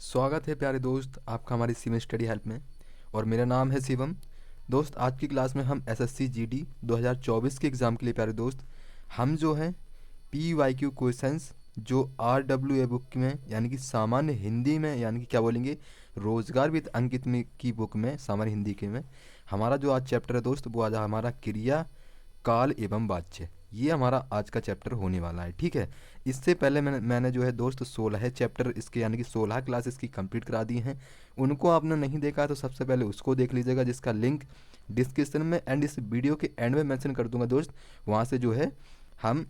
स्वागत है प्यारे दोस्त आपका हमारी सीमेंट स्टडी हेल्प में। और मेरा नाम है शिवम। दोस्त आज की क्लास में हम एसएससी जीडी 2024 के एग्ज़ाम के लिए प्यारे दोस्त हम जो है पीवाईक्यू क्वेश्चंस जो आरडब्ल्यूए बुक में यानी कि सामान्य हिंदी में यानी कि क्या बोलेंगे रोजगार विद अंकित में की बुक में सामान्य हिंदी के में हमारा जो आज चैप्टर है दोस्त वो आज हमारा क्रिया काल एवं वाच्य, ये हमारा आज का चैप्टर होने वाला है। ठीक है, इससे पहले मैंने जो है दोस्त 16 चैप्टर इसके यानी कि 16 क्लास इसकी कंप्लीट करा दी हैं। उनको आपने नहीं देखा तो सबसे पहले उसको देख लीजिएगा, जिसका लिंक डिस्क्रिप्शन में एंड इस वीडियो के एंड में मेंशन कर दूंगा दोस्त। वहाँ से जो है हम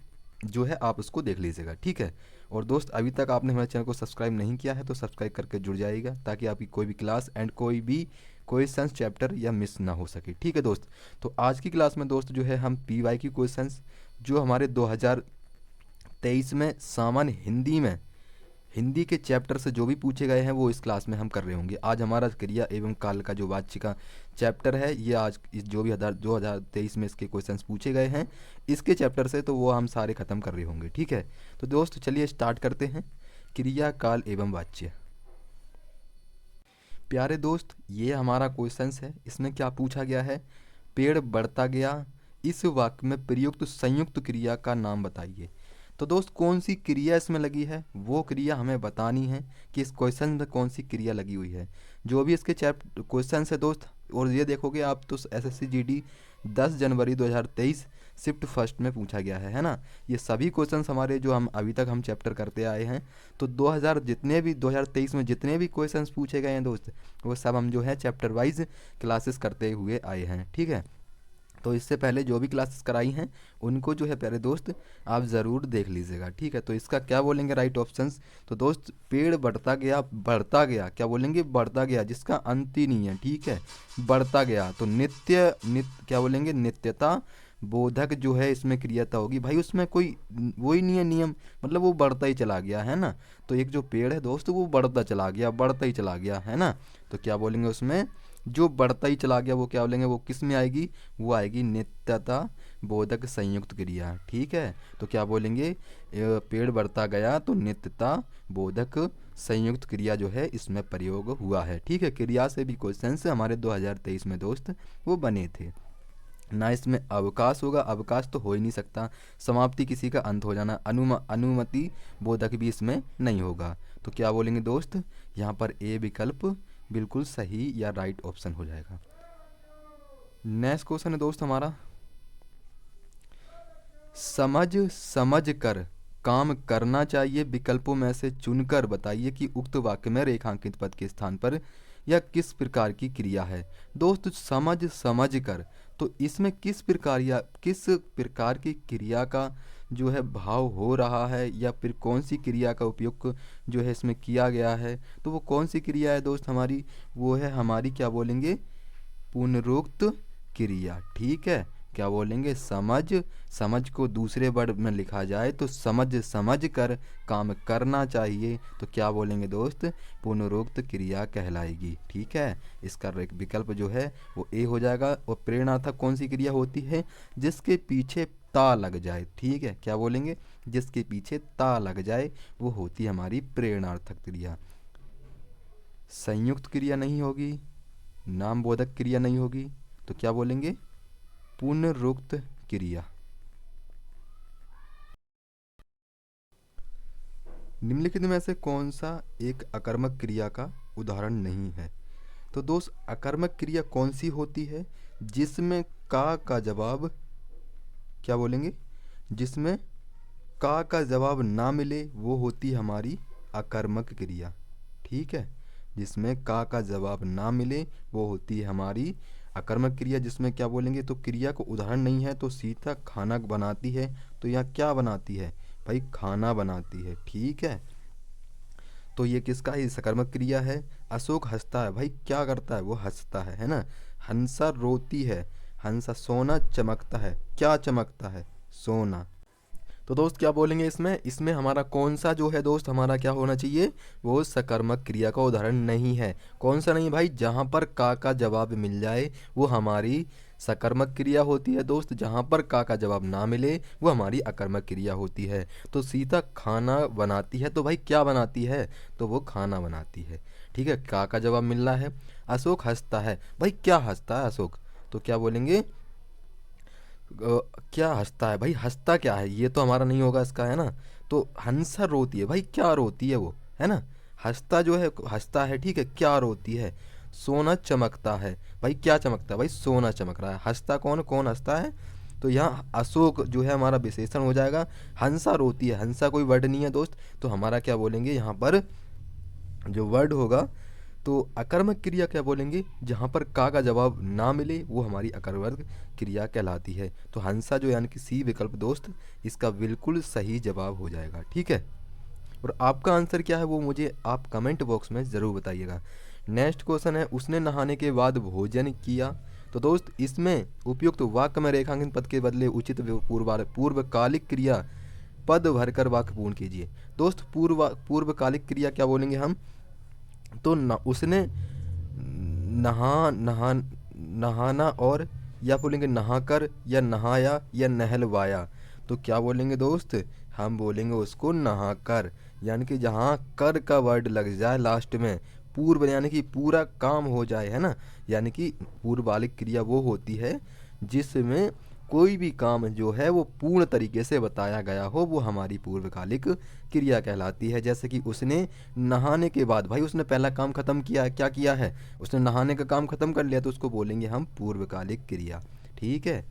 जो है आप उसको देख लीजिएगा। ठीक है, और दोस्त अभी तक आपने हमारे चैनल को सब्सक्राइब नहीं किया है तो सब्सक्राइब करके जुड़ जाइएगा ताकि आपकी कोई भी क्लास एंड कोई भी क्वेश्चंस चैप्टर या मिस ना हो सके। ठीक है दोस्त, तो आज की क्लास में दोस्त जो है हम पीवाई की क्वेश्चंस जो हमारे 2023 में सामान्य हिंदी में हिंदी के चैप्टर से जो भी पूछे गए हैं वो इस क्लास में हम कर रहे होंगे। आज हमारा क्रिया एवं काल का जो वाच्य का चैप्टर है ये आज इस जो भी 2023 में इसके क्वेश्चंस पूछे गए हैं इसके चैप्टर से तो वो हम सारे ख़त्म कर रहे होंगे। ठीक है, तो दोस्त चलिए स्टार्ट करते हैं। क्रिया काल एवं वाच्य। प्यारे दोस्त ये हमारा क्वेश्चंस है, इसमें क्या पूछा गया है, पेड़ बढ़ता गया, इस वाक्य में प्रयुक्त संयुक्त क्रिया का नाम बताइए। तो दोस्त कौन सी क्रिया इसमें लगी है वो क्रिया हमें बतानी है कि इस क्वेश्चन में कौन सी क्रिया लगी हुई है। जो भी इसके चैप्टर क्वेश्चन है दोस्त, और ये देखोगे आप तो एसएससी जीडी 10 जनवरी 2023 शिफ्ट फर्स्ट में पूछा गया है ना। ये सभी क्वेश्चंस हमारे जो हम अभी तक हम चैप्टर करते आए हैं तो 2023 में जितने भी क्वेश्चंस पूछे गए हैं दोस्त वो सब हम जो है चैप्टर वाइज क्लासेस करते हुए आए हैं। ठीक है, तो इससे पहले जो भी क्लासेस कराई हैं उनको जो है प्यारे दोस्त आप ज़रूर देख लीजिएगा। ठीक है, तो इसका क्या बोलेंगे राइट ऑप्शंस। तो दोस्त पेड़ बढ़ता गया क्या बोलेंगे, बढ़ता गया जिसका अंत ही नहीं है। ठीक है, बढ़ता गया तो नित्य क्या बोलेंगे, नित्यता बोधक जो है इसमें क्रियाता होगी। भाई उसमें कोई वही नहीं है नियम, मतलब वो बढ़ता ही चला गया है ना। तो एक जो पेड़ है दोस्त वो बढ़ता ही चला गया है ना। तो क्या बोलेंगे उसमें जो बढ़ता ही चला गया वो क्या बोलेंगे, वो किस में आएगी, वो आएगी नित्यता बोधक संयुक्त क्रिया। ठीक है, तो क्या बोलेंगे पेड़ बढ़ता गया तो नित्यता बोधक संयुक्त क्रिया जो है इसमें प्रयोग हुआ है। ठीक है, क्रिया से भी क्वेश्चन से हमारे 2023 में दोस्त वो बने थे ना। इसमें अवकाश होगा, अवकाश तो हो ही नहीं सकता। समाप्ति किसी का अंत हो जाना, अनुमति बोधक भी इसमें नहीं होगा। तो क्या बोलेंगे दोस्त, यहाँ पर ए विकल्प बिल्कुल सही या राइट ऑप्शन हो जाएगा। नेक्स्ट क्वेश्चन है दोस्त हमारा, समझ कर काम करना चाहिए, विकल्पों में से चुनकर बताइए कि उक्त वाक्य में रेखांकित पद के स्थान पर यह किस प्रकार की क्रिया है। दोस्त समझ कर तो इसमें किस प्रकार की क्रिया का जो है भाव हो रहा है या फिर कौन सी क्रिया का उपयोग जो है इसमें किया गया है। तो वो कौन सी क्रिया है दोस्त हमारी, वो है हमारी क्या बोलेंगे पुनरुक्त क्रिया। ठीक है, क्या बोलेंगे समझ को दूसरे वर्ड में लिखा जाए तो समझ कर काम करना चाहिए तो क्या बोलेंगे दोस्त पुनरुक्त क्रिया कहलाएगी। ठीक है, इसका विकल्प जो है वो ए हो जाएगा। और प्रेरणार्थक कौन सी क्रिया होती है, जिसके पीछे ता लग जाए। ठीक है, क्या बोलेंगे जिसके पीछे ता लग जाए वो होती है हमारी प्रेरणार्थक क्रिया। संयुक्त क्रिया नहीं होगी, नामबोधक क्रिया नहीं होगी, तो क्या बोलेंगे पुनरुक्त क्रिया। निम्नलिखित में से कौन सा एक अकर्मक क्रिया का उदाहरण नहीं है। तो दोस्त अकर्मक क्रिया कौन सी होती है, जिसमें का जवाब क्या बोलेंगे, जिसमें का जवाब ना मिले वो होती हमारी अकर्मक क्रिया। ठीक है, जिसमें का जवाब ना मिले वो होती है हमारी अकर्मक क्रिया। जिसमें क्या बोलेंगे, तो क्रिया को उदाहरण नहीं है तो सीता खाना बनाती है, तो यहाँ क्या बनाती है भाई, खाना बनाती है। ठीक है, तो ये किसका है, सकर्मक क्रिया है। अशोक हंसता है, भाई क्या करता है वो हंसता है ना। हंसा रोती है, हंसा सोना चमकता है, क्या चमकता है सोना। तो दोस्त क्या बोलेंगे इसमें हमारा कौन सा जो है दोस्त हमारा क्या होना चाहिए, वो सकर्मक क्रिया का उदाहरण नहीं है। कौन सा नहीं भाई, जहाँ पर का जवाब मिल जाए वो हमारी सकर्मक क्रिया होती है दोस्त, जहाँ पर का जवाब ना मिले वो हमारी अकर्मक क्रिया होती है। तो सीता खाना बनाती है, तो भाई क्या बनाती है, तो वो खाना बनाती है। ठीक है, का जवाब मिल रहा है। अशोक हंसता है, भाई क्या हंसता है अशोक, तो क्या बोलेंगे क्या हंसता है, भाई हंसता क्या है, ये तो हमारा नहीं होगा इसका, है ना। तो हंसा रोती है, भाई क्या रोती है वो, है ना। हंसता जो है हंसता है, ठीक है, क्या रोती है। सोना चमकता है, भाई क्या चमकता है, भाई सोना चमक रहा है। हंसता कौन, कौन हंसता है, तो यहाँ अशोक जो है हमारा विशेषण हो जाएगा। हंसा रोती है, हंसा कोई वर्ड नहीं है दोस्त, तो हमारा क्या बोलेंगे यहाँ पर जो वर्ड होगा, तो अकर्मक क्रिया क्या बोलेंगे, जहाँ पर का जवाब ना मिले वो हमारी अकर्मक क्रिया कहलाती है। तो हंसा जो यानी कि सी विकल्प दोस्त इसका बिल्कुल सही जवाब हो जाएगा। ठीक है, और आपका आंसर क्या है वो मुझे आप कमेंट बॉक्स में ज़रूर बताइएगा। नेक्स्ट क्वेश्चन है, उसने नहाने के बाद भोजन किया। तो दोस्त इसमें उपयुक्त वाक्य में रेखांकन पद के बदले उचित पूर्वकालिक क्रिया पद भरकर वाक्य पूर्ण कीजिए। दोस्त पूर्वकालिक क्रिया क्या बोलेंगे हम, तो उसने नहाना और या बोलेंगे नहाकर या नहाया या नहलवाया। तो क्या बोलेंगे दोस्त, हम बोलेंगे उसको नहाकर, यानी कि जहाँ कर का वर्ड लग जाए लास्ट में, पूर्व यानी कि पूरा काम हो जाए, है ना। यानी कि पूर्वकालिक क्रिया वो होती है जिसमें कोई भी काम जो है वो पूर्ण तरीके से बताया गया हो, वो हमारी पूर्वकालिक क्रिया कहलाती है। जैसे कि उसने नहाने के बाद, भाई उसने पहला काम खत्म किया, क्या किया है, उसने नहाने का काम खत्म कर लिया, तो उसको बोलेंगे हम पूर्वकालिक क्रिया। ठीक है,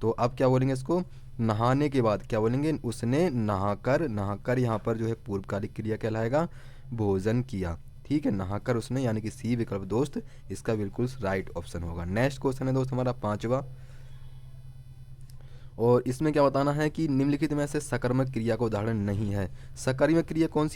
तो अब क्या बोलेंगे इसको, नहाने के बाद क्या बोलेंगे, उसने नहाकर, नहाकर यहाँ पर जो है पूर्वकालिक क्रिया कहलाएगा, भोजन किया। ठीक है, नहाकर उसने, यानी कि सी विकल्प दोस्त इसका बिल्कुल राइट ऑप्शन होगा। नेक्स्ट क्वेश्चन है दोस्त हमारा 5वां, और इसमें क्या बताना है कि निम्नलिखित में से सकर्मक क्रिया का उदाहरण नहीं है। सकर्मक क्रिया कौन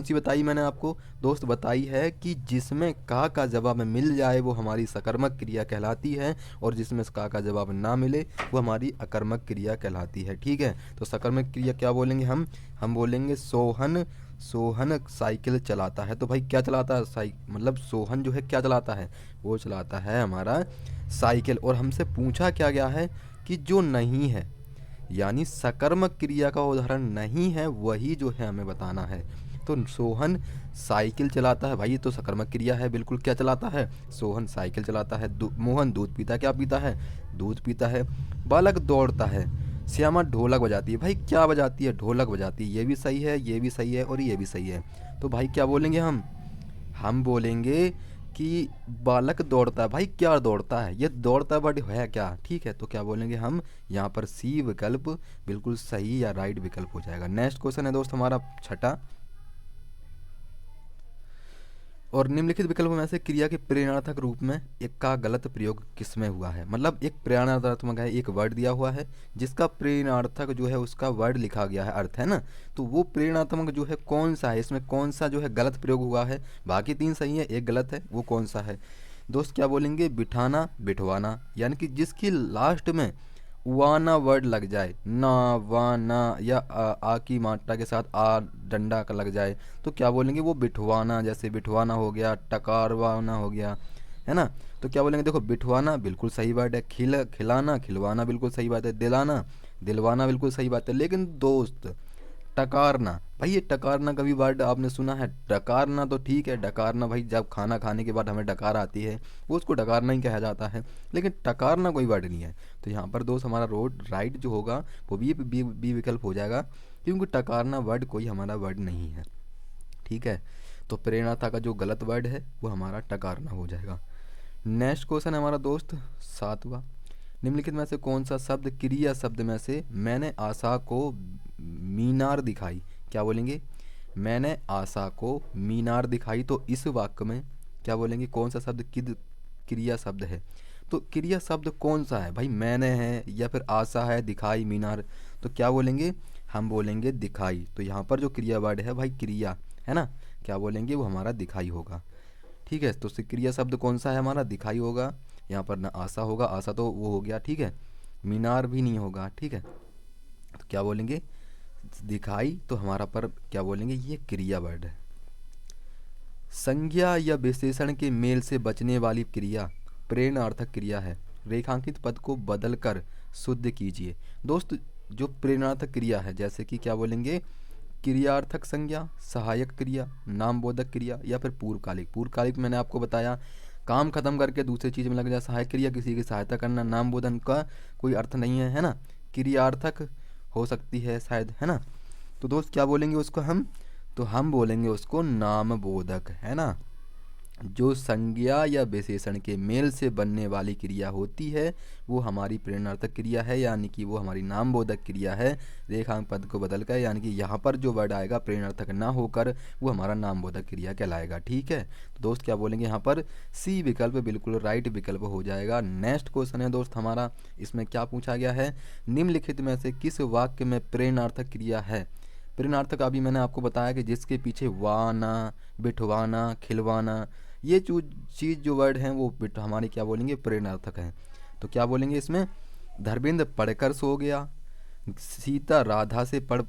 सी बताई मैंने आपको दोस्त, बताई है कि जिसमें का जवाब मिल जाए वो हमारी सकर्मक क्रिया कहलाती है, और जिसमें का जवाब ना मिले वो हमारी अकर्मक क्रिया कहलाती है। ठीक है, तो सकर्मक क्रिया क्या बोलेंगे हम बोलेंगे सोहन साइकिल चलाता है। तो भाई क्या चलाता है, मतलब सोहन जो है क्या चलाता है, वो चलाता है हमारा साइकिल। और हमसे पूछा क्या गया है कि जो नहीं है, यानी सकर्मक क्रिया का उदाहरण नहीं है, वही जो है हमें बताना है। तो सोहन साइकिल चलाता है, भाई ये तो सकर्मक क्रिया है, बिल्कुल क्या चलाता है, सोहन साइकिल चलाता है। मोहन दूध पीता है, क्या पीता है, दूध पीता है। बालक दौड़ता है, श्यामा ढोलक बजाती है, भाई क्या बजाती है, ढोलक बजाती है। ये भी सही है, ये भी सही है और ये भी सही है। तो भाई क्या बोलेंगे हम बोलेंगे कि बालक दौड़ता है, भाई क्या दौड़ता है, ये दौड़ता बट है क्या। ठीक है, तो क्या बोलेंगे हम यहाँ पर सी विकल्प बिल्कुल सही या राइट विकल्प हो जाएगा। नेक्स्ट क्वेश्चन है दोस्त हमारा 6, और निम्नलिखित विकल्पों में से क्रिया के प्रेरणार्थक रूप में एक का गलत प्रयोग किसमें हुआ है। मतलब एक प्रेरणात्मक है, एक वर्ड दिया हुआ है जिसका प्रेरणार्थक जो है उसका वर्ड लिखा गया है, अर्थ है ना, तो वो प्रेरणात्मक जो है कौन सा है, इसमें कौन सा जो है गलत प्रयोग हुआ है। बाकी 3 सही है, एक गलत है, वो कौन सा है दोस्त, क्या बोलेंगे, बिठाना बिठवाना, यानी कि जिसकी लास्ट में वाना वर्ड लग जाए, ना वाना या आ की मात्रा के साथ आ डंडा का लग जाए, तो क्या बोलेंगे वो बिठवाना। जैसे बिठवाना हो गया, टकारवाना हो गया, है ना। तो क्या बोलेंगे, देखो बिठवाना बिल्कुल सही बात है, खिलाना खिलवाना बिल्कुल सही बात है, दिलाना दिलवाना बिल्कुल सही बात है। लेकिन दोस्त टकारना, भाई ये टकारना कभी वर्ड आपने सुना है, डकारना तो ठीक है, डकारना भाई जब खाना खाने के बाद हमें डकार आती है वो उसको डकारना ही कहा जाता है, लेकिन टकारना कोई वर्ड नहीं है। तो यहाँ पर दोस्त हमारा रोड राइट जो होगा वो बी विकल्प हो जाएगा, क्योंकि टकारना वर्ड कोई हमारा वर्ड नहीं है। ठीक है, तो प्रेरणाता का जो गलत वर्ड है वो हमारा टकारना हो जाएगा। नेक्स्ट क्वेश्चन है हमारा दोस्त 7वां, निम्नलिखित में से कौन सा शब्द क्रिया शब्द में से मैंने आशा को मीनार दिखाई, क्या बोलेंगे, मैंने आशा को मीनार दिखाई। तो इस वाक्य में क्या बोलेंगे, कौन सा शब्द किद क्रिया शब्द है, तो क्रिया शब्द कौन सा है भाई, मैंने है या फिर आशा है, दिखाई, मीनार। तो क्या बोलेंगे, हम बोलेंगे दिखाई। तो यहाँ पर जो क्रिया वर्ड है भाई क्रिया है ना, क्या बोलेंगे वो हमारा दिखाई होगा। ठीक है, तो क्रिया शब्द कौन सा है हमारा, दिखाई होगा। यहाँ पर ना आशा होगा, आशा तो वो हो गया, ठीक है, मीनार भी नहीं होगा। ठीक है, तो क्या बोलेंगे दिखाई, तो हमारा पर क्या बोलेंगे ये क्रिया वर्ड है। संज्ञा या विशेषण के मेल से बचने वाली क्रिया प्रेरणार्थक क्रिया है। रेखांकित पद को बदलकर शुद्ध कीजिए। दोस्त जो प्रेरणार्थक क्रिया है, जैसे कि क्या बोलेंगे, क्रियार्थक संज्ञा, सहायक क्रिया, नामबोधक क्रिया या फिर पूर्वकालिक। पूर्वकालिक मैंने आपको बताया काम खत्म करके दूसरी चीज में लग जाए। सहायक क्रिया किसी की सहायता करना। नामबोधन का कोई अर्थ नहीं है ना। क्रियार्थक हो सकती है शायद, है ना। तो दोस्त क्या बोलेंगे उसको हम, तो हम बोलेंगे उसको नामबोधक, है ना। जो संज्ञा या विशेषण के मेल से बनने वाली क्रिया होती है वो हमारी प्रेरणार्थक क्रिया है, यानी कि वो हमारी नामबोधक क्रिया है। रेखांक पद को बदलकर, यानी कि यहाँ पर जो वर्ड आएगा प्रेरणार्थक ना होकर वो हमारा नामबोधक क्रिया कहलाएगा। ठीक है, तो दोस्त क्या बोलेंगे यहाँ पर, सी विकल्प बिल्कुल राइट विकल्प हो जाएगा। नेक्स्ट क्वेश्चन है दोस्त हमारा, इसमें क्या पूछा गया है, निम्नलिखित में से किस वाक्य में प्रेरणार्थक क्रिया है। प्रेरणार्थक अभी मैंने आपको बताया कि जिसके पीछे वाना, बिठवाना, खिलवाना, ये चीज़ जो वर्ड हैं वो हमारे क्या बोलेंगे, प्रेरणार्थक हैं। तो क्या बोलेंगे इसमें, धर्मेंद्र पढ़कर सो गया, सीता राधा से पढ़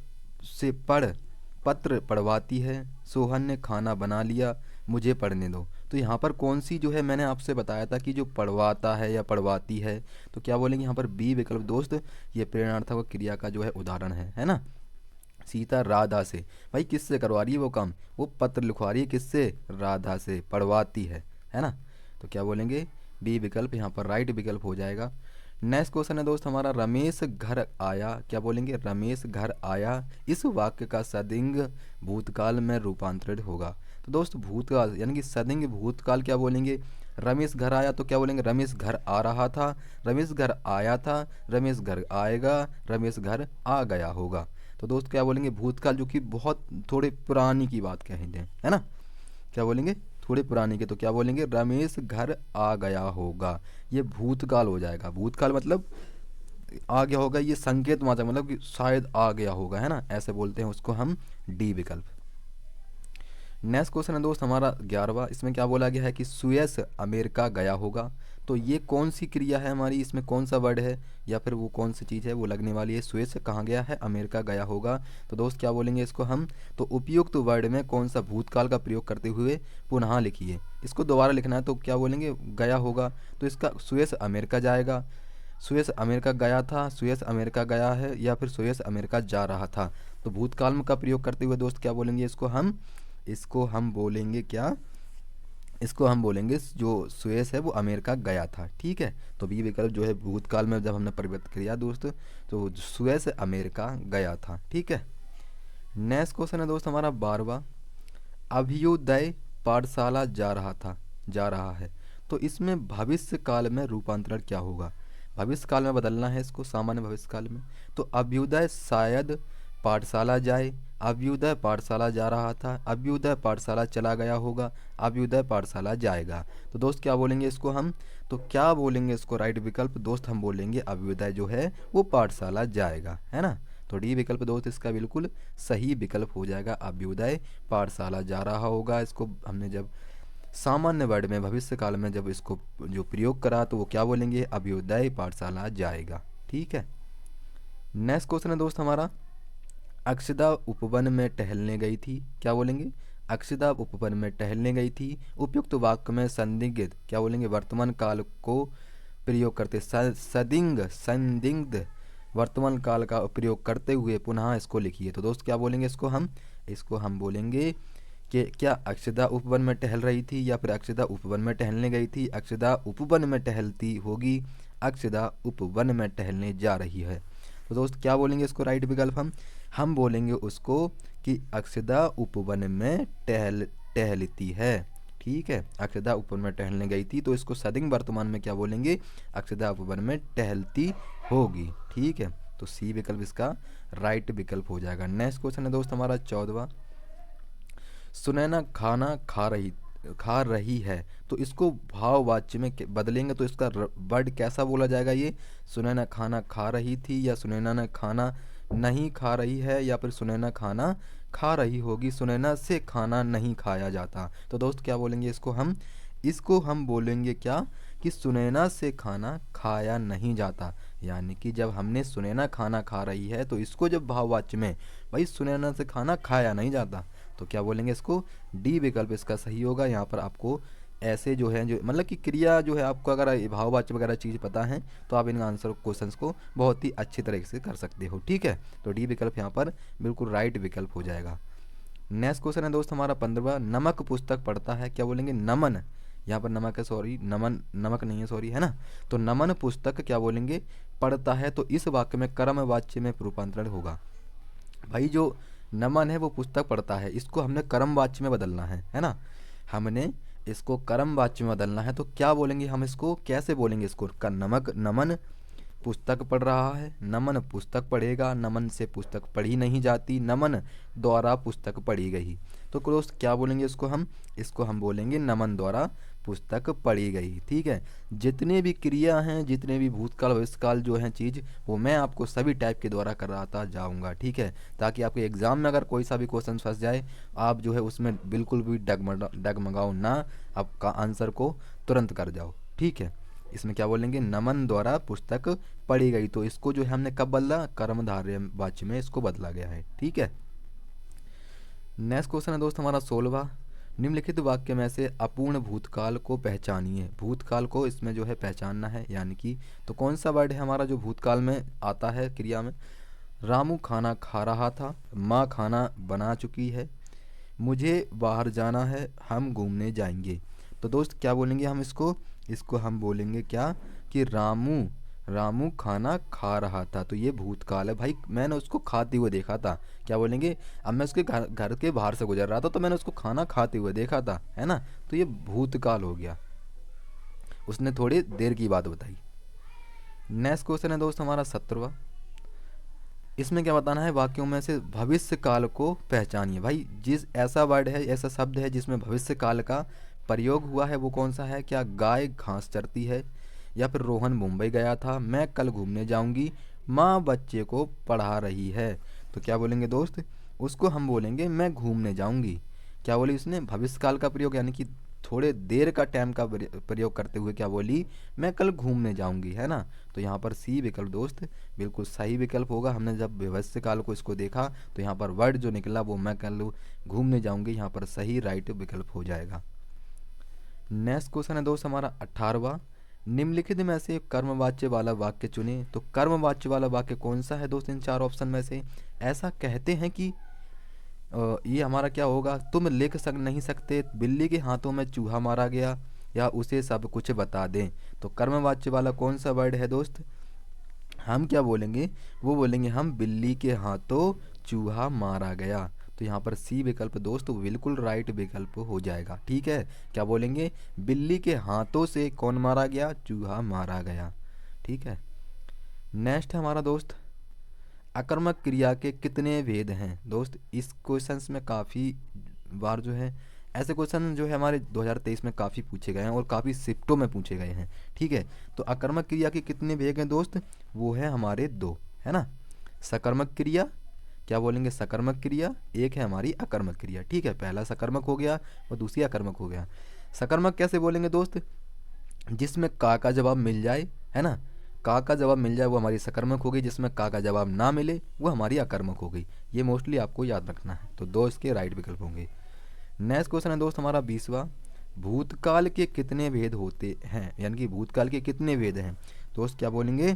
पत्र पढ़वाती है, सोहन ने खाना बना लिया, मुझे पढ़ने दो। तो यहाँ पर कौन सी जो है, मैंने आपसे बताया था कि जो पढ़वाता है या पढ़वाती है, तो क्या बोलेंगे यहाँ पर बी विकल्प दोस्त, ये प्रेरणार्थक क्रिया का जो है उदाहरण है ना। सीता राधा से, भाई किससे करवा रही है वो काम, वो पत्र लिखवा रही है, किससे, राधा से, पढ़वाती है ना। तो क्या बोलेंगे, बी विकल्प यहाँ पर राइट विकल्प हो जाएगा। नेक्स्ट क्वेश्चन है दोस्त हमारा, रमेश घर आया, क्या बोलेंगे, रमेश घर आया, इस वाक्य का सदिंग भूतकाल में रूपांतरित होगा। तो दोस्त भूतकाल यानी कि सदिंग भूतकाल क्या बोलेंगे, रमेश घर आया तो क्या बोलेंगे, रमेश घर आ रहा था, रमेश घर आया था, रमेश घर आएगा, रमेश घर आ गया होगा। तो दोस्त क्या बोलेंगे, भूतकाल जो कि बहुत थोड़े पुरानी की बात कहते हैं, है ना। क्या बोलेंगे, थोड़े पुरानी के, तो क्या बोलेंगे, रमेश घर आ गया होगा, ये भूतकाल हो जाएगा। भूतकाल मतलब आ गया होगा, ये संकेत मात्र मतलब कि शायद आ गया होगा, है ना, ऐसे बोलते हैं उसको हम, डी विकल्प। नेक्स्ट क्वेश्चन है दोस्त हमारा 11वां, इसमें क्या बोला गया है कि सुयस अमेरिका गया होगा। तो ये कौन सी क्रिया है हमारी, इसमें कौन सा वर्ड है या फिर वो कौन सी चीज़ है वो लगने वाली है। सुयस कहाँ गया है, अमेरिका गया होगा। तो दोस्त क्या बोलेंगे इसको हम, तो उपयुक्त वर्ड में कौन सा भूतकाल का प्रयोग करते हुए पुनः लिखिए। इसको दोबारा लिखना है तो क्या बोलेंगे, गया होगा, तो इसका सुयस अमेरिका जाएगा, सुयस अमेरिका गया था, सुयस अमेरिका गया है, या फिर सुयस अमेरिका जा रहा था। तो भूतकाल का प्रयोग करते हुए दोस्त क्या बोलेंगे इसको हम बोलेंगे क्या, इसको हम बोलेंगे जो सुयस है वो अमेरिका गया था। ठीक है, तो बी विकल्प जो है भूतकाल में जब हमने परिवर्तित किया दोस्त, तो सुयस अमेरिका गया था। ठीक है, नेक्स्ट क्वेश्चन है दोस्त हमारा 12वां, अभ्युदय पाठशाला जा रहा है। तो इसमें भविष्य काल में रूपांतरण क्या होगा, भविष्य काल में बदलना है इसको सामान्य भविष्य काल में। तो अभ्युदय शायद पाठशाला जाए, अभ्युदय पाठशाला जा रहा था, अभ्युदय पाठशाला चला गया होगा, अभ्युदय पाठशाला जाएगा। तो दोस्त क्या बोलेंगे इसको हम, तो क्या बोलेंगे इसको राइट विकल्प दोस्त, हम बोलेंगे अभ्युदय जो है वो पाठशाला जाएगा, है ना। तो डी विकल्प दोस्त इसका बिल्कुल सही विकल्प हो जाएगा, अभ्युदय पाठशाला जा रहा होगा। इसको हमने जब सामान्य वर्ड में भविष्य काल में जब इसको जो प्रयोग करा तो वो क्या बोलेंगे, अभ्युदय पाठशाला जाएगा। ठीक है, नेक्स्ट क्वेश्चन है दोस्त हमारा, अक्षदा उपवन में टहलने गई थी, क्या बोलेंगे, अक्षदा उपवन में टहलने गई थी। उपयुक्त वाक्य में संदिग्ध क्या बोलेंगे, वर्तमान काल को प्रयोग करते, संदिग्ध वर्तमान काल का प्रयोग करते हुए पुनः इसको लिखिए। तो दोस्त क्या बोलेंगे इसको हम बोलेंगे कि क्या अक्षदा उपवन में टहल रही थी या फिर अक्षदा उपवन में टहलने गई थी। अक्षदा उपवन में टहलती होगी, अक्षदा उपवन में टहलने जा रही है। तो दोस्त क्या बोलेंगे इसको राइट विकल्प हम बोलेंगे उसको कि अक्षदा उपवन में टहलती है। ठीक है, अक्षदा उपवन में टहलने गई थी, तो इसको सदिंग वर्तमान में क्या बोलेंगे, अक्षदा उपवन में टहलती होगी। ठीक है, तो सी विकल्प इसका राइट विकल्प हो जाएगा। नेक्स्ट क्वेश्चन है दोस्त हमारा 14वां, सुनैना खाना खा रही है। तो इसको भाववाच्य में बदलेंगे तो इसका वर्ड कैसा बोला जाएगा, ये सुनैना खाना खा रही थी, या सुनैना ने खाना नहीं खा रही है, या फिर सुनैना खाना खा रही होगी, सुनैना से खाना नहीं खाया जाता। तो दोस्त क्या बोलेंगे इसको हम बोलेंगे क्या कि सुनैना से खाना खाया नहीं जाता, यानी कि जब हमने सुनैना खाना खा रही है तो इसको जब भाववाच्य में, भाई सुनैना से खाना खाया नहीं जाता, तो क्या बोलेंगे इसको, डी विकल्प इसका सही होगा। यहाँ पर आपको ऐसे जो है जो मतलब कि क्रिया जो है आपको अगर भाववाच्य वगैरह चीज़ पता है तो आप इन आंसर क्वेश्चंस को बहुत ही अच्छी तरीके से कर सकते हो। ठीक है, तो डी विकल्प यहाँ पर बिल्कुल राइट विकल्प हो जाएगा। नेक्स्ट क्वेश्चन है दोस्त हमारा 15वां, नमक पुस्तक पढ़ता है, क्या बोलेंगे नमन, यहाँ पर नमक है, सॉरी नमन नमक नहीं है, सॉरी है ना। तो नमन पुस्तक क्या बोलेंगे पढ़ता है, तो इस वाक्य में कर्म वाच्य में रूपांतरण होगा। भाई जो नमन है वो पुस्तक पढ़ता है, इसको हमने कर्म वाच्य में बदलना है ना। हमने इसको कर्म वाच्य में बदलना है, तो क्या बोलेंगे हम इसको, कैसे बोलेंगे इसको, का नमक नमन पुस्तक पढ़ रहा है, नमन पुस्तक पढ़ेगा, नमन से पुस्तक पढ़ी नहीं जाती, नमन द्वारा पुस्तक पढ़ी गई। तो दोस्त क्या बोलेंगे इसको हम बोलेंगे नमन द्वारा पुस्तक पढ़ी गई। ठीक है, जितने भी क्रिया हैं, जितने भी भूतकाल भविष्यकाल जो हैं चीज़, वो मैं आपको सभी टाइप के द्वारा कराता जाऊंगा। ठीक है, ताकि आपके एग्ज़ाम में अगर कोई सा भी क्वेश्चन फंस जाए, आप जो है उसमें बिल्कुल भी डगमगाओ ना, आपका आंसर को तुरंत कर जाओ। ठीक है, इसमें क्या बोलेंगे नमन द्वारा पुस्तक पढ़ी गई, तो इसको जो है हमने कब बदला, कर्मधारय वाच्य में इसको बदला गया है। ठीक है, नेक्स्ट क्वेश्चन है दोस्त हमारा 16वां, निम्नलिखित वाक्य में से अपूर्ण भूतकाल को पहचानिए। भूतकाल को इसमें जो है पहचानना है, यानी कि तो कौन सा वर्ड है हमारा जो भूतकाल में आता है क्रिया में। रामू खाना खा रहा था, माँ खाना बना चुकी है, मुझे बाहर जाना है, हम घूमने जाएंगे। तो दोस्त क्या बोलेंगे हम इसको हम बोलेंगे क्या कि रामू खाना खा रहा था, तो ये भूतकाल है भाई, मैंने उसको खाते हुए देखा था। क्या बोलेंगे, अब मैं उसके घर के बाहर से गुजर रहा था तो मैंने उसको खाना खाते हुए देखा था, है ना, तो ये भूतकाल हो गया, उसने थोड़ी देर की बात बताई। नेक्स्ट क्वेश्चन है दोस्त हमारा 17वां, इसमें क्या बताना है, वाक्यों में से भविष्य काल को पहचानिए। भाई जिस ऐसा वर्ड है, ऐसा शब्द है जिसमें भविष्य काल का प्रयोग हुआ है, वो कौन सा है, क्या गाय घास चरती है, या फिर रोहन मुंबई गया था, मैं कल घूमने जाऊंगी, माँ बच्चे को पढ़ा रही है। तो क्या बोलेंगे दोस्त, उसको हम बोलेंगे मैं घूमने जाऊंगी। क्या बोली उसने, भविष्य काल का प्रयोग, यानी कि थोड़े देर का टाइम का प्रयोग करते हुए क्या बोली, मैं कल घूमने जाऊंगी, है ना। तो यहाँ पर सी विकल्प दोस्त बिल्कुल सही विकल्प होगा। हमने जब भविष्य काल को इसको देखा तो यहाँ पर वर्ड जो निकला वो मैं कल घूमने जाऊंगी, यहाँ पर सही राइट विकल्प हो जाएगा। नेक्स्ट क्वेश्चन है दोस्त हमारा 18वां, निम्नलिखित में से कर्मवाच्य वाला वाक्य चुने। तो कर्मवाच्य वाला वाक्य कौन सा है दोस्त इन चार ऑप्शन में से, ऐसा कहते हैं कि ये हमारा क्या होगा, तुम लिख नहीं सकते, बिल्ली के हाथों में चूहा मारा गया, या उसे सब कुछ बता दें। तो कर्मवाच्य वाला कौन सा वर्ड है दोस्त, हम क्या बोलेंगे, वो बोलेंगे हम बिल्ली के हाथों चूहा मारा गया। तो यहाँ पर सी विकल्प दोस्त बिल्कुल राइट विकल्प हो जाएगा। ठीक है, क्या बोलेंगे, बिल्ली के हाथों से कौन मारा गया, चूहा मारा गया। ठीक है, नेक्स्ट है हमारा दोस्त आकर्मक क्रिया के कितने भेद हैं। दोस्त इस क्वेश्चंस में काफ़ी बार जो है ऐसे क्वेश्चन जो है हमारे 2023 में काफ़ी पूछे गए हैं और काफ़ी शिफ्टों में पूछे गए हैं। ठीक है, तो आकर्मक क्रिया के कितने भेद हैं दोस्त, वो है हमारे दो, है ना। सकर्मक क्रिया, क्या बोलेंगे सकर्मक क्रिया, एक है हमारी अकर्मक क्रिया। ठीक है, पहला सकर्मक हो गया और दूसरी अकर्मक हो गया। सकर्मक कैसे बोलेंगे दोस्त, जिसमें का जवाब मिल जाए, है ना, का जवाब मिल जाए वो हमारी सकर्मक हो गई, जिसमें का जवाब ना मिले वो हमारी अकर्मक हो गई। ये मोस्टली आपको याद रखना है, तो दो इसके राइट विकल्प होंगे। नेक्स्ट क्वेश्चन है दोस्त हमारा 20वां, भूतकाल के कितने भेद होते हैं, यानी कि भूतकाल के कितने भेद हैं। दोस्त क्या बोलेंगे,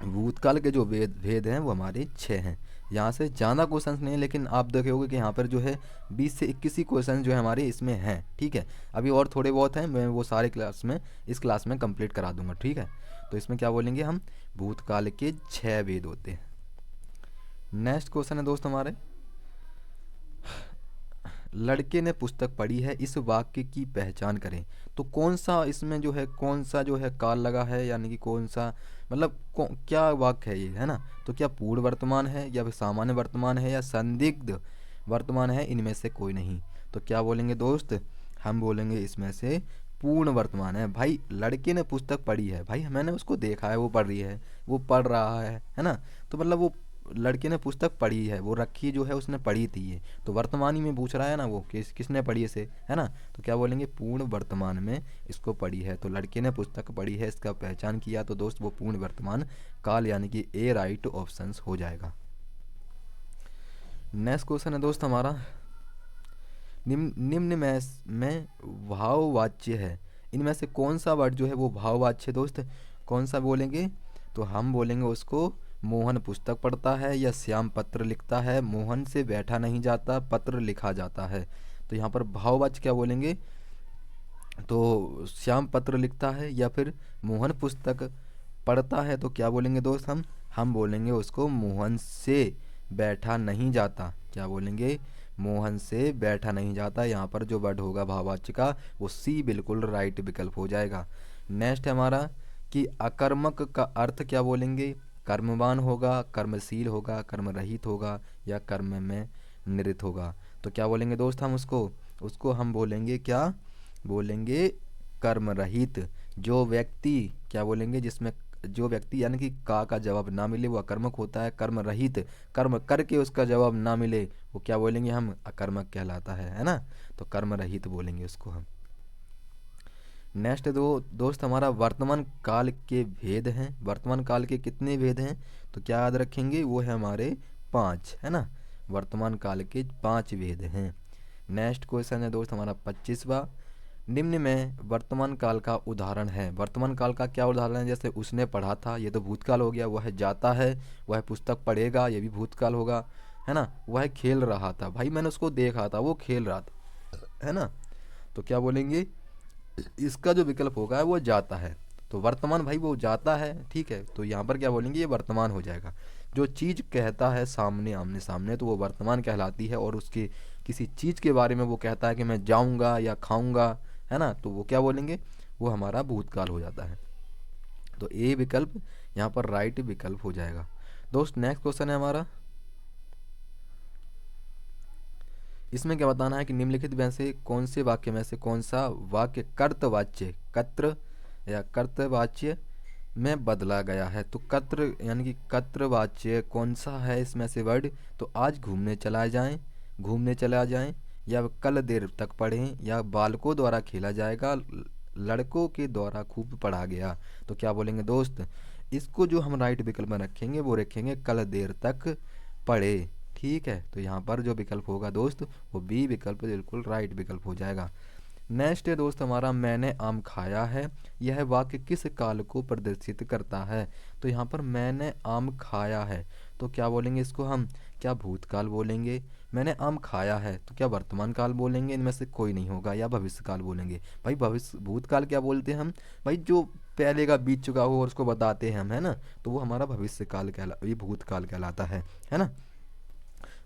भूतकाल के जो भेद हैं वो हमारे 6 हैं। यहाँ से ज़्यादा क्वेश्चन नहीं है, लेकिन आप देखे होंगे कि यहाँ पर जो है 20 से 21 ही क्वेश्चन जो है हमारे इसमें हैं। ठीक है, अभी और थोड़े बहुत हैं, मैं वो सारे इस क्लास में कंप्लीट करा दूंगा। ठीक है, तो इसमें क्या बोलेंगे हम, भूतकाल के 6 भेद होते हैं। नेक्स्ट क्वेश्चन है दोस्त हमारे, लड़के ने पुस्तक पढ़ी है, इस वाक्य की पहचान करें। तो कौन सा इसमें जो है, कौन सा जो है काल लगा है, यानी कि कौन सा मतलब क्या वाक्य है ये, है ना। तो क्या पूर्ण वर्तमान है, या फिर सामान्य वर्तमान है, या संदिग्ध वर्तमान है, इनमें से कोई नहीं। तो क्या बोलेंगे दोस्त, हम बोलेंगे इसमें से पूर्ण वर्तमान है। भाई लड़के ने पुस्तक पढ़ी है, भाई मैंने उसको देखा है, वो पढ़ रही है, वो पढ़ रहा है ना। तो मतलब वो लड़के ने पुस्तक पढ़ी है, वो रखी जो है उसने पढ़ी थी, ये तो वर्तमान ही में पूछ रहा है ना, वो किसने पढ़ी इसे, है ना। तो क्या बोलेंगे, पूर्ण वर्तमान में इसको पढ़ी है। तो लड़के ने पुस्तक पढ़ी है, इसका पहचान किया, तो दोस्त वो पूर्ण वर्तमान काल यानी कि ए राइट ऑप्शन हो जाएगा। नेक्स्ट क्वेश्चन है दोस्त हमारा, निम्न में भाववाच्य है, इनमें से कौन सा वर्ड जो है वो भाववाच्य है दोस्त, कौन सा बोलेंगे? तो हम बोलेंगे उसको मोहन पुस्तक पढ़ता है या श्याम पत्र लिखता है। मोहन से बैठा नहीं जाता, पत्र लिखा जाता है। तो यहाँ पर भाववाच्य क्या बोलेंगे? तो श्याम पत्र लिखता है या फिर मोहन पुस्तक पढ़ता है, तो क्या बोलेंगे दोस्त? हम बोलेंगे उसको मोहन से बैठा नहीं जाता। क्या बोलेंगे? मोहन से बैठा नहीं जाता। यहाँ पर जो वर्ड होगा भाववाच्य का वो सी बिल्कुल राइट विकल्प हो जाएगा। नेक्स्ट है हमारा कि अकर्मक का अर्थ क्या बोलेंगे? कर्मवान होगा, कर्मशील होगा, कर्म रहित होगा या कर्म में निरत होगा। तो क्या बोलेंगे दोस्त हम उसको हम बोलेंगे, क्या बोलेंगे? कर्म रहित। जो व्यक्ति क्या बोलेंगे? जिसमें जो व्यक्ति यानी कि का जवाब ना मिले वो अकर्मक होता है। कर्म रहित, कर्म करके उसका जवाब ना मिले वो क्या बोलेंगे? हम अकर्मक कहलाता है ना। तो कर्म रहित बोलेंगे उसको हम। नेक्स्ट दोस्त हमारा वर्तमान काल के भेद हैं। वर्तमान काल के कितने भेद हैं? तो क्या याद रखेंगे? वो है हमारे 5, है ना। वर्तमान काल के 5 भेद हैं। नेक्स्ट क्वेश्चन है दोस्त हमारा 25वां। निम्न में वर्तमान काल का उदाहरण है। वर्तमान काल का क्या उदाहरण है? जैसे उसने पढ़ा था, ये तो भूतकाल हो गया। वह जाता है, वह पुस्तक पढ़ेगा, ये भी भूतकाल होगा, है ना। वह खेल रहा था, भाई मैंने उसको देखा था, वो खेल रहा था, है ना। तो क्या बोलेंगे? इसका जो विकल्प होगा वो जाता है। तो वर्तमान भाई वो जाता है, ठीक है। तो यहाँ पर क्या बोलेंगे? ये वर्तमान हो जाएगा। जो चीज़ कहता है सामने आमने सामने तो वो वर्तमान कहलाती है, और उसके किसी चीज़ के बारे में वो कहता है कि मैं जाऊँगा या खाऊँगा, है ना, तो वो क्या बोलेंगे? वो हमारा भूतकाल हो जाता है। तो ए विकल्प यहाँ पर राइट विकल्प हो जाएगा। दोस्त नेक्स्ट क्वेश्चन है हमारा, इसमें क्या बताना है कि निम्नलिखित में से कौन से वाक्य में से कौन सा वाक्य कर्तवाच्य कत्र या कर्तवाच्य में बदला गया है। तो कत्र यानी कि कर्तवाच्य कौन सा है इसमें से वर्ड? तो आज घूमने चला जाएं या कल देर तक पढ़ें या बालकों द्वारा खेला जाएगा, लड़कों के द्वारा खूब पढ़ा गया। तो क्या बोलेंगे दोस्त? इसको जो हम राइट विकल्प में रखेंगे वो रखेंगे कल देर तक पढ़े, ठीक है। तो यहाँ पर जो विकल्प होगा दोस्त वो बी विकल्प बिल्कुल राइट विकल्प हो जाएगा। नेक्स्ट है दोस्त हमारा मैंने आम खाया है। यह वाक्य किस काल को प्रदर्शित करता है? तो यहाँ पर मैंने आम खाया है, तो क्या बोलेंगे इसको हम? क्या भूतकाल बोलेंगे? मैंने आम खाया है तो क्या वर्तमान काल बोलेंगे? इनमें से कोई नहीं होगा, या भविष्य काल बोलेंगे। भाई भूतकाल क्या बोलते हैं हम? भाई जो पहले का बीत चुका हो और उसको बताते हैं हम, है ना, तो वो हमारा भविष्य काल ये भूतकाल कहलाता है ना।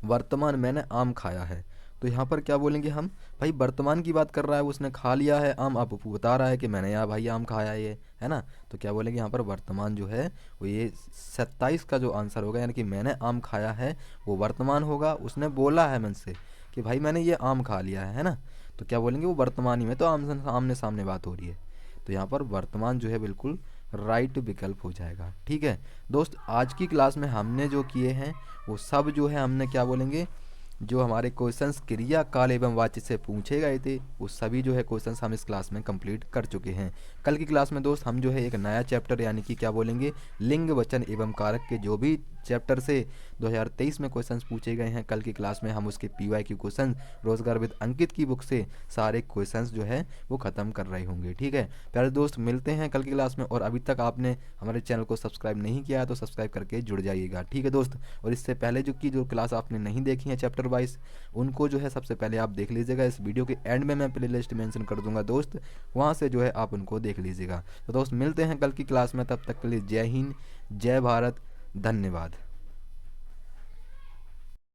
वर्तमान मैंने आम खाया है, तो यहाँ पर क्या बोलेंगे हम? भाई वर्तमान की बात कर रहा है, उसने खा लिया है आम, अब बता रहा है कि मैंने यार भाई आम खाया है ना। तो क्या बोलेंगे यहाँ पर? वर्तमान जो है वो ये 27 का जो आंसर होगा, यानी कि मैंने आम खाया है वो वर्तमान होगा। उसने बोला है मन से कि भाई मैंने ये आम खा लिया है ना। तो क्या बोलेंगे? वो वर्तमान ही में तो आमने सामने बात हो रही है। तो यहाँ पर वर्तमान जो है बिल्कुल राइट विकल्प हो जाएगा, ठीक है। दोस्त आज की क्लास में हमने जो किए हैं वो सब जो है हमने क्या बोलेंगे, जो हमारे क्वेश्चंस क्रिया काल एवं वाच्य से पूछे गए थे वो सभी जो है क्वेश्चंस हम इस क्लास में कंप्लीट कर चुके हैं। कल की क्लास में दोस्त हम जो है एक नया चैप्टर यानी कि क्या बोलेंगे, लिंग वचन एवं कारक के जो भी चैप्टर से 2023 में क्वेश्चंस पूछे गए हैं, कल की क्लास में हम उसके PYQ क्वेश्चन रोजगार विद अंकित की बुक से सारे क्वेश्चंस जो है वो ख़त्म कर रहे होंगे, ठीक है। प्यारे दोस्त मिलते हैं कल की क्लास में, और अभी तक आपने हमारे चैनल को सब्सक्राइब नहीं किया है तो सब्सक्राइब करके जुड़ जाइएगा, ठीक है दोस्त। और इससे पहले जो क्लास आपने नहीं देखी है चैप्टर वाइज, उनको जो है सबसे पहले आप देख लीजिएगा। इस वीडियो के एंड में मैं प्ले लिस्ट मेंशन कर दूंगा दोस्त, वहाँ से जो है आप उनको देख लीजिएगा। तो दोस्त मिलते हैं कल की क्लास में, तब तक के लिए जय हिंद, जय भारत, धन्यवाद।